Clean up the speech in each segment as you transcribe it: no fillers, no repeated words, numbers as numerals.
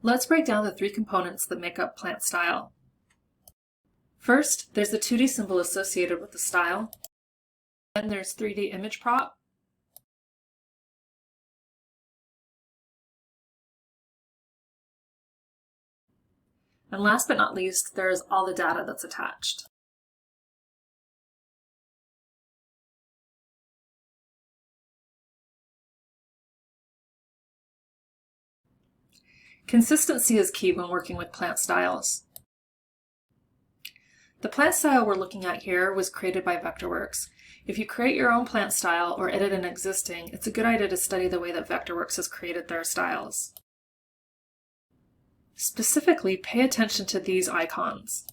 Let's break down the three components that make up plant style. First, there's the 2D symbol associated with the style. Then there's 3D image prop. And last but not least, there is all the data that's attached. Consistency is key when working with plant styles. The plant style we're looking at here was created by Vectorworks. If you create your own plant style or edit an existing, it's a good idea to study the way that Vectorworks has created their styles. Specifically, pay attention to these icons.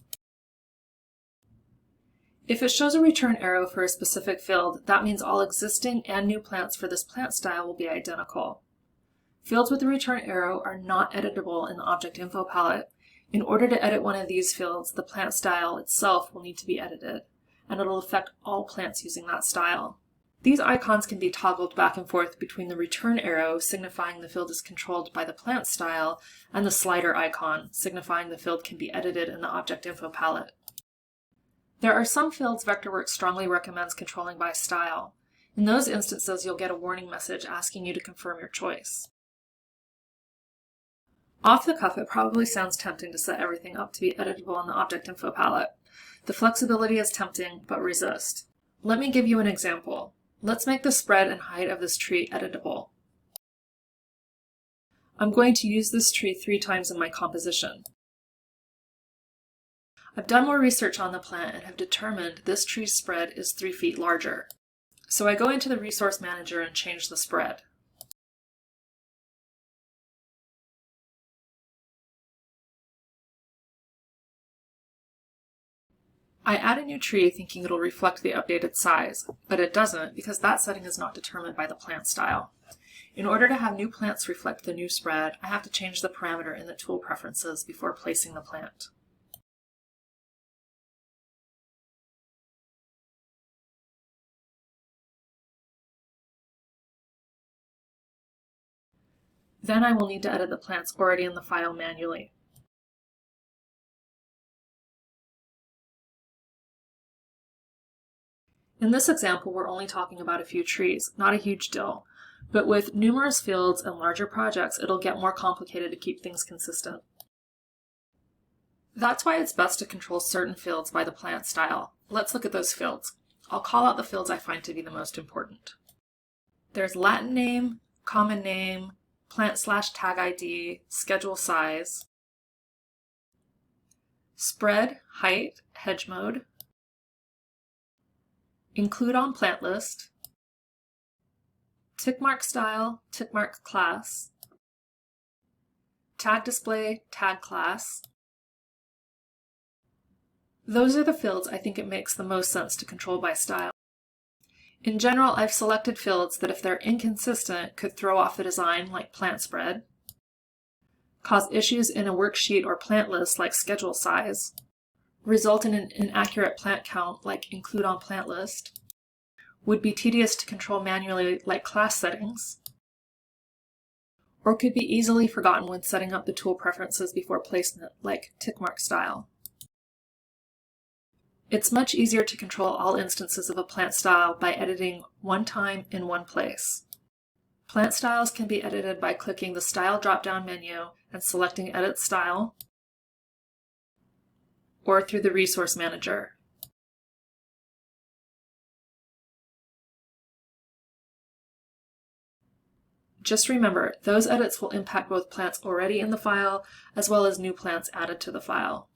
If it shows a return arrow for a specific field, that means all existing and new plants for this plant style will be identical. Fields with a return arrow are not editable in the Object Info palette. In order to edit one of these fields, the plant style itself will need to be edited, and it'll affect all plants using that style. These icons can be toggled back and forth between the return arrow, signifying the field is controlled by the plant style, and the slider icon, signifying the field can be edited in the Object Info palette. There are some fields Vectorworks strongly recommends controlling by style. In those instances, you'll get a warning message asking you to confirm your choice. Off the cuff, it probably sounds tempting to set everything up to be editable in the Object Info palette. The flexibility is tempting, but resist. Let me give you an example. Let's make the spread and height of this tree editable. I'm going to use this tree 3 times in my composition. I've done more research on the plant and have determined this tree's spread is 3 feet larger. So I go into the Resource Manager and change the spread. I add a new tree thinking it'll reflect the updated size, but it doesn't because that setting is not determined by the plant style. In order to have new plants reflect the new spread, I have to change the parameter in the tool preferences before placing the plant. Then I will need to edit the plants already in the file manually. In this example, we're only talking about a few trees, not a huge deal, but with numerous fields and larger projects, it'll get more complicated to keep things consistent. That's why it's best to control certain fields by the plant style. Let's look at those fields. I'll call out the fields I find to be the most important. There's Latin name, common name, plant/tag ID, schedule size, spread, height, hedge mode, include on plant list, tickmark style, tickmark class, tag display, tag class. Those are the fields I think it makes the most sense to control by style. In general, I've selected fields that if they're inconsistent could throw off the design like plant spread, cause issues in a worksheet or plant list like schedule size, result in an inaccurate plant count like include on plant list, would be tedious to control manually like class settings, or could be easily forgotten when setting up the tool preferences before placement like tickmark style. It's much easier to control all instances of a plant style by editing one time in one place. Plant styles can be edited by clicking the Style drop-down menu and selecting Edit Style, or through the Resource Manager. Just remember, those edits will impact both plants already in the file as well as new plants added to the file.